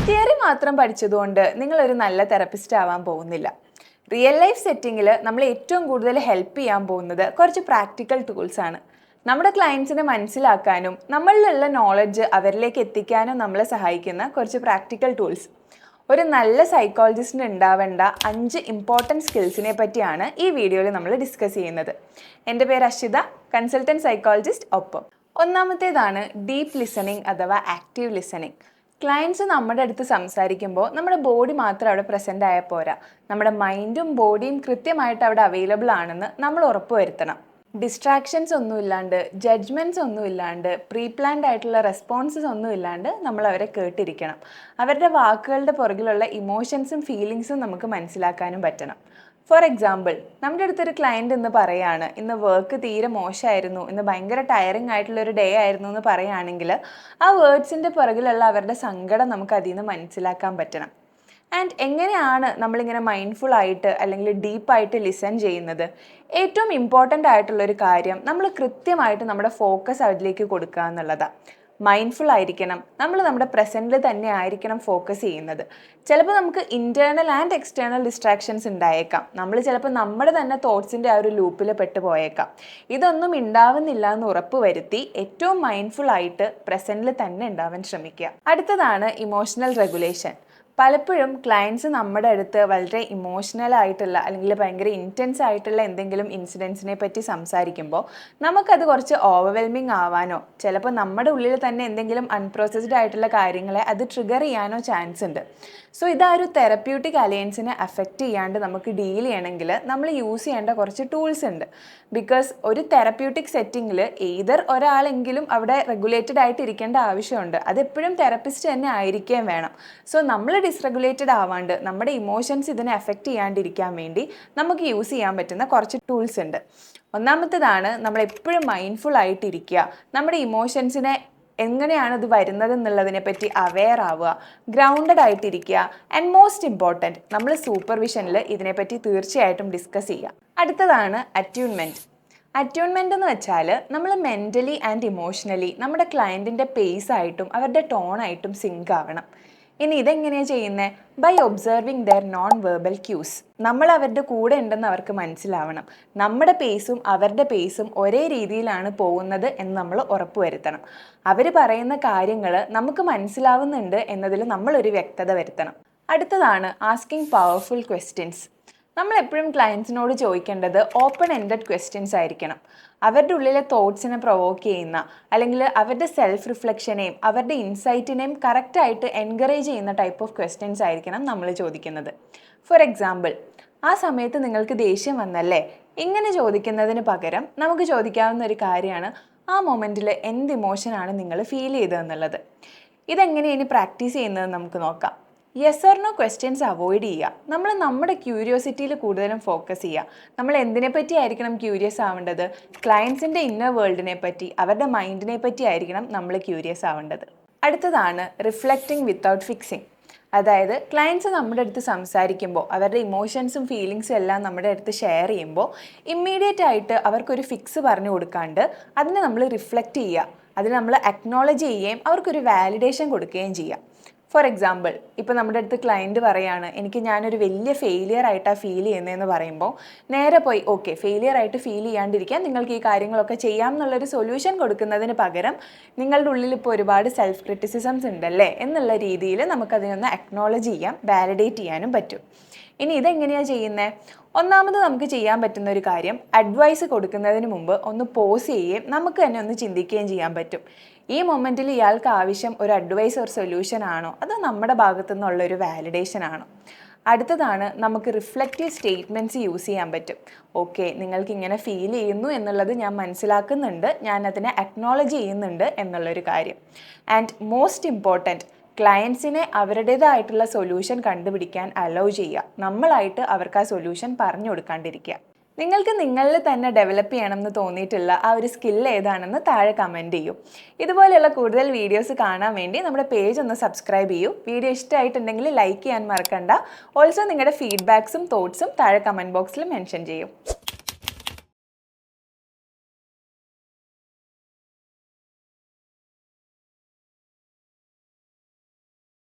Theory മാത്രം പഠിച്ചതുകൊണ്ട് നിങ്ങളൊരു നല്ല തെറപ്പിസ്റ്റ് ആവാൻ പോകുന്നില്ല. റിയൽ ലൈഫ് സെറ്റിങ്ങിൽ നമ്മൾ ഏറ്റവും കൂടുതൽ ഹെൽപ്പ് ചെയ്യാൻ പോകുന്നത് കുറച്ച് പ്രാക്ടിക്കൽ ടൂൾസ് ആണ്. നമ്മുടെ ക്ലയൻസിനെ മനസ്സിലാക്കാനും നമ്മളിലുള്ള നോളജ് അവരിലേക്ക് എത്തിക്കാനും നമ്മളെ സഹായിക്കുന്ന കുറച്ച് പ്രാക്ടിക്കൽ ടൂൾസ്. ഒരു നല്ല സൈക്കോളജിസ്റ്റിന് ഉണ്ടാവേണ്ട 5 ഇമ്പോർട്ടൻറ്റ് സ്കിൽസിനെ പറ്റിയാണ് ഈ വീഡിയോയിൽ നമ്മൾ ഡിസ്കസ് ചെയ്യുന്നത്. എൻ്റെ പേര് അശ്വിത, കൺസൾട്ടൻറ്റ് സൈക്കോളജിസ്റ്റ്. ഒപ്പം ഒന്നാമത്തേതാണ് ഡീപ്പ് ലിസണിങ് അഥവാ ആക്റ്റീവ് ലിസണിങ്. ക്ലയൻസ് നമ്മുടെ അടുത്ത് സംസാരിക്കുമ്പോൾ നമ്മുടെ ബോഡി മാത്രം അവിടെ പ്രസൻ്റ് ആയാൽ പോരാ, നമ്മുടെ മൈൻഡും ബോഡിയും കൃത്യമായിട്ട് അവിടെ അവൈലബിൾ ആണെന്ന് നമ്മൾ ഉറപ്പുവരുത്തണം. ഡിസ്ട്രാക്ഷൻസ് ഒന്നും ഇല്ലാണ്ട്, ജഡ്ജ്മെൻറ്റ്സ് ഒന്നും ഇല്ലാണ്ട്, പ്രീ പ്ലാൻഡ് ആയിട്ടുള്ള റെസ്പോൺസസ് ഒന്നും ഇല്ലാണ്ട് നമ്മൾ അവരെ കേട്ടിരിക്കണം. അവരുടെ വാക്കുകളുടെ പുറകിലുള്ള ഇമോഷൻസും ഫീലിങ്സും നമുക്ക് മനസ്സിലാക്കാനും പറ്റണം. ഫോർ എക്സാമ്പിൾ, നമ്മുടെ അടുത്തൊരു ക്ലയൻറ്റ് ഇന്ന് പറയാണ്, ഇന്ന് വർക്ക് തീരെ മോശമായിരുന്നു, ഇന്ന് ഭയങ്കര ടയറിങ് ആയിട്ടുള്ളൊരു ഡേ ആയിരുന്നു എന്ന് പറയുകയാണെങ്കിൽ ആ വേർഡ്സിൻ്റെ പുറകിലുള്ള അവരുടെ സങ്കടം നമുക്ക് അതിൽ നിന്ന് മനസ്സിലാക്കാൻ പറ്റണം. ആൻഡ് എങ്ങനെയാണ് നമ്മളിങ്ങനെ മൈൻഡ്ഫുൾ ആയിട്ട് അല്ലെങ്കിൽ ഡീപ്പായിട്ട് ലിസൺ ചെയ്യുന്നത്? ഏറ്റവും ഇമ്പോർട്ടൻ്റ് ആയിട്ടുള്ളൊരു കാര്യം, നമ്മൾ കൃത്യമായിട്ട് നമ്മുടെ ഫോക്കസ് അതിലേക്ക് കൊടുക്കുക എന്നുള്ളതാണ്. മൈൻഡ്ഫുൾ ആയിരിക്കണം, നമ്മൾ നമ്മുടെ പ്രസൻറ്റിൽ തന്നെ ആയിരിക്കണം ഫോക്കസ് ചെയ്യുന്നത്. ചിലപ്പോൾ നമുക്ക് ഇൻറ്റേർണൽ ആൻഡ് എക്സ്റ്റേണൽ ഡിസ്ട്രാക്ഷൻസ് ഉണ്ടായേക്കാം. നമ്മൾ ചിലപ്പോൾ നമ്മുടെ തന്നെ തോട്ട്സിൻ്റെ ആ ഒരു ലൂപ്പിൽ പെട്ട് പോയേക്കാം. ഇതൊന്നും ഉണ്ടാവുന്നില്ല എന്ന് ഉറപ്പ് വരുത്തി ഏറ്റവും മൈൻഡ്ഫുൾ ആയിട്ട് പ്രസൻറ്റിൽ തന്നെ ഉണ്ടാവാൻ ശ്രമിക്കുക. അടുത്തതാണ് ഇമോഷണൽ റെഗുലേഷൻ. പലപ്പോഴും ക്ലയൻസ് നമ്മുടെ അടുത്ത് വളരെ ഇമോഷണൽ ആയിട്ടുള്ള അല്ലെങ്കിൽ ഭയങ്കര ഇൻറ്റൻസ് ആയിട്ടുള്ള എന്തെങ്കിലും ഇൻസിഡൻസിനെ പറ്റി സംസാരിക്കുമ്പോൾ നമുക്കത് കുറച്ച് ഓവർവെൽമിങ് ആവാനോ ചിലപ്പോൾ നമ്മുടെ ഉള്ളിൽ തന്നെ എന്തെങ്കിലും അൺപ്രോസസ്ഡ് ആയിട്ടുള്ള കാര്യങ്ങളെ അത് ട്രിഗർ ചെയ്യാനോ ചാൻസ് ഉണ്ട്. സോ ഇതൊരു തെറപ്യൂട്ടിക് അലയൻസിനെ അഫക്റ്റ് ചെയ്യാണ്ട് നമുക്ക് ഡീൽ ചെയ്യണമെങ്കിൽ നമ്മൾ യൂസ് ചെയ്യേണ്ട കുറച്ച് ടൂൾസ് ഉണ്ട്. ബിക്കോസ് ഒരു തെറപ്യൂട്ടിക് സെറ്റിങ്ങിൽ ഏതർ ഒരാളെങ്കിലും അവിടെ റെഗുലേറ്റഡ് ആയിട്ട് ഇരിക്കേണ്ട ആവശ്യമുണ്ട്. അതെപ്പോഴും തെറപ്പിസ്റ്റ് തന്നെ ആയിരിക്കുകയും വേണം. സോ നമ്മൾ ഡിസ്റെഗുലേറ്റഡ് ആവാണ്ട് നമ്മുടെ ഇമോഷൻസ് ഇതിനെ എഫക്റ്റ് ചെയ്യാണ്ടിരിക്കാൻ വേണ്ടി നമുക്ക് യൂസ് ചെയ്യാൻ പറ്റുന്ന കുറച്ച് ടൂൾസ് ഉണ്ട്. ഒന്നാമത്തേതാണ് നമ്മൾ എപ്പോഴും മൈൻഡ്ഫുൾ ആയിട്ടിരിക്കുക. നമ്മുടെ ഇമോഷൻസിനെ എങ്ങനെയാണ് ഇത് വരുന്നത് എന്നുള്ളതിനെ പറ്റി അവെയർ ആവുക, ഗ്രൗണ്ടഡ് ആയിട്ടിരിക്കുക. ആൻഡ് മോസ്റ്റ് ഇമ്പോർട്ടൻറ്റ്, നമ്മൾ സൂപ്പർവിഷനിൽ ഇതിനെപ്പറ്റി തീർച്ചയായിട്ടും ഡിസ്കസ് ചെയ്യുക. അടുത്തതാണ് അറ്റ്യൂൺമെൻറ്റ്. അറ്റ്യൂൺമെൻ്റ് എന്ന് വെച്ചാൽ നമ്മൾ മെൻ്റലി ആൻഡ് ഇമോഷണലി നമ്മുടെ ക്ലയൻറ്റിൻ്റെ പേസായിട്ടും അവരുടെ ടോണായിട്ടും സിങ്ക് ആവണം. ഇനി ഇതെങ്ങനെയാണ് ചെയ്യുന്നത്? By observing their non verbal cues. നമ്മൾ അവരുടെ കൂടെ ഉണ്ടെന്ന് അവർക്ക് മനസ്സിലാവണം. നമ്മുടെ പേസും അവരുടെ പേസും ഒരേ രീതിയിലാണ് പോകുന്നത് എന്ന് നമ്മൾ ഉറപ്പുവരുത്തണം. അവർ പറയുന്ന കാര്യങ്ങൾ നമുക്ക് മനസ്സിലാവുന്നുണ്ട് എന്നതിൽ നമ്മളൊരു വ്യക്തത വരുത്തണം. അടുത്തതാണ് ആസ്കിങ് പവർഫുൾ ക്വസ്റ്റ്യൻസ്. നമ്മൾ എപ്പോഴും ക്ലയൻസിനോട് ചോദിക്കേണ്ടത് ഓപ്പൺ എൻഡഡ് ക്വസ്റ്റ്യൻസ് ആയിരിക്കണം. അവരുടെ ഉള്ളിലെ തോട്ട്സിനെ പ്രൊവോക്ക് ചെയ്യുന്ന അല്ലെങ്കിൽ അവരുടെ സെൽഫ് റിഫ്ലക്ഷനെയും അവരുടെ ഇൻസൈറ്റിനെയും കറക്റ്റായിട്ട് എൻകറേജ് ചെയ്യുന്ന ടൈപ്പ് ഓഫ് ക്വസ്റ്റ്യൻസ് ആയിരിക്കണം നമ്മൾ ചോദിക്കുന്നത്. ഫോർ എക്സാമ്പിൾ, ആ സമയത്ത് നിങ്ങൾക്ക് ദേഷ്യം വന്നല്ലേ? ഇങ്ങനെ ചോദിക്കുന്നതിന് പകരം നമുക്ക് ചോദിക്കാവുന്ന ഒരു കാര്യമാണ്, ആ മൊമെൻറ്റിൽ എന്ത് ഇമോഷനാണ് നിങ്ങൾ ഫീൽ ചെയ്തതെന്നുള്ളത്. ഇതെങ്ങനെ ഇനി പ്രാക്ടീസ് ചെയ്യുന്നത് നമുക്ക് നോക്കാം. Yes or no questions avoid ചെയ്യുക. നമ്മൾ നമ്മുടെ ക്യൂരിയോസിറ്റിയിൽ കൂടുതലും ഫോക്കസ് ചെയ്യുക. നമ്മൾ എന്തിനെ പറ്റി ആയിരിക്കണം ക്യൂരിയസ് ആവേണ്ടത്? ക്ലയൻസിൻ്റെ ഇന്നർ വേൾഡിനെ പറ്റി, അവരുടെ മൈൻഡിനെ പറ്റി ആയിരിക്കണം നമ്മൾ ക്യൂരിയസ് ആവേണ്ടത്. അടുത്തതാണ് റിഫ്ലക്റ്റിംഗ് വിത്തൗട്ട് ഫിക്സിങ്. അതായത് ക്ലയൻസ് നമ്മുടെ അടുത്ത് സംസാരിക്കുമ്പോൾ അവരുടെ ഇമോഷൻസും ഫീലിങ്സും എല്ലാം നമ്മുടെ അടുത്ത് ഷെയർ ചെയ്യുമ്പോൾ ഇമ്മീഡിയറ്റ് ആയിട്ട് അവർക്കൊരു ഫിക്സ് പറഞ്ഞു കൊടുക്കാണ്ട് അതിനെ നമ്മൾ റിഫ്ലക്റ്റ് ചെയ്യുക. അതിന് നമ്മൾ അക്നോളജ് ചെയ്യുകയും അവർക്കൊരു വാലിഡേഷൻ കൊടുക്കുകയും ചെയ്യുക. ഫോർ എക്സാമ്പിൾ, ഇപ്പോൾ നമ്മുടെ അടുത്ത് ക്ലയൻറ്റ് പറയാണ്, ഞാനൊരു വലിയ ഫെയിലിയർ ആയിട്ടാണ് ഫീൽ ചെയ്യുന്നതെന്ന് പറയുമ്പോൾ നേരെ പോയി ഓക്കെ, ഫെയിലിയർ ആയിട്ട് ഫീൽ ചെയ്യാണ്ടിരിക്കാൻ നിങ്ങൾക്ക് ഈ കാര്യങ്ങളൊക്കെ ചെയ്യാം എന്നുള്ളൊരു സൊല്യൂഷൻ കൊടുക്കുന്നതിന് പകരം നിങ്ങളുടെ ഉള്ളിൽ ഇപ്പോൾ ഒരുപാട് സെൽഫ് ക്രിറ്റിസിസംസ് ഉണ്ടല്ലേ എന്നുള്ള രീതിയിൽ നമുക്കതിനൊന്ന് അക്നോളജ് ചെയ്യാം, വാലിഡേറ്റ് ചെയ്യാനും പറ്റും. ഇനി ഇതെങ്ങനെയാണ് ചെയ്യുന്നത്? ഒന്നാമത് നമുക്ക് ചെയ്യാൻ പറ്റുന്ന ഒരു കാര്യം, അഡ്വൈസ് കൊടുക്കുന്നതിന് മുമ്പ് ഒന്ന് പോസ് ചെയ്യുകയും നമുക്ക് തന്നെ ഒന്ന് ചിന്തിക്കുകയും ചെയ്യാൻ പറ്റും. ഈ മൊമെൻറ്റിൽ ഇയാൾക്ക് ആവശ്യം ഒരു അഡ്വൈസ് ഒരു സൊല്യൂഷൻ ആണോ അതോ നമ്മുടെ ഭാഗത്തു നിന്നുള്ളൊരു വാലിഡേഷൻ ആണോ? അടുത്തതാണ് നമുക്ക് റിഫ്ലക്റ്റീവ് സ്റ്റേറ്റ്മെൻറ്റ്സ് യൂസ് ചെയ്യാൻ പറ്റും. ഓക്കെ, നിങ്ങൾക്ക് ഇങ്ങനെ ഫീൽ ചെയ്യുന്നു എന്നുള്ളത് ഞാൻ മനസ്സിലാക്കുന്നുണ്ട്, ഞാൻ അതിനെ അക്നോളജ് ചെയ്യുന്നുണ്ട് എന്നുള്ളൊരു കാര്യം. ആൻഡ് മോസ്റ്റ് ഇമ്പോർട്ടൻറ്റ്, ക്ലയൻസിനെ അവരുടേതായിട്ടുള്ള സൊല്യൂഷൻ കണ്ടുപിടിക്കാൻ അലൗ ചെയ്യുക. നമ്മളായിട്ട് അവർക്ക് ആ സൊല്യൂഷൻ പറഞ്ഞു കൊടുക്കാണ്ടിരിക്കുക. നിങ്ങൾക്ക് നിങ്ങളിൽ തന്നെ ഡെവലപ്പ് ചെയ്യണമെന്ന് തോന്നിയിട്ടുള്ള ആ ഒരു സ്കിൽ ഏതാണെന്ന് താഴെ കമൻറ്റ് ചെയ്യൂ. ഇതുപോലെയുള്ള കൂടുതൽ വീഡിയോസ് കാണാൻ വേണ്ടി നമ്മുടെ പേജ് ഒന്ന് സബ്സ്ക്രൈബ് ചെയ്യൂ. വീഡിയോ ഇഷ്ടമായിട്ടുണ്ടെങ്കിൽ ലൈക്ക് ചെയ്യാൻ മറക്കണ്ട. ഓൾസോ നിങ്ങളുടെ ഫീഡ്ബാക്സും തോട്ട്സും താഴെ കമൻറ്റ് ബോക്സിൽ മെൻഷൻ ചെയ്യൂ.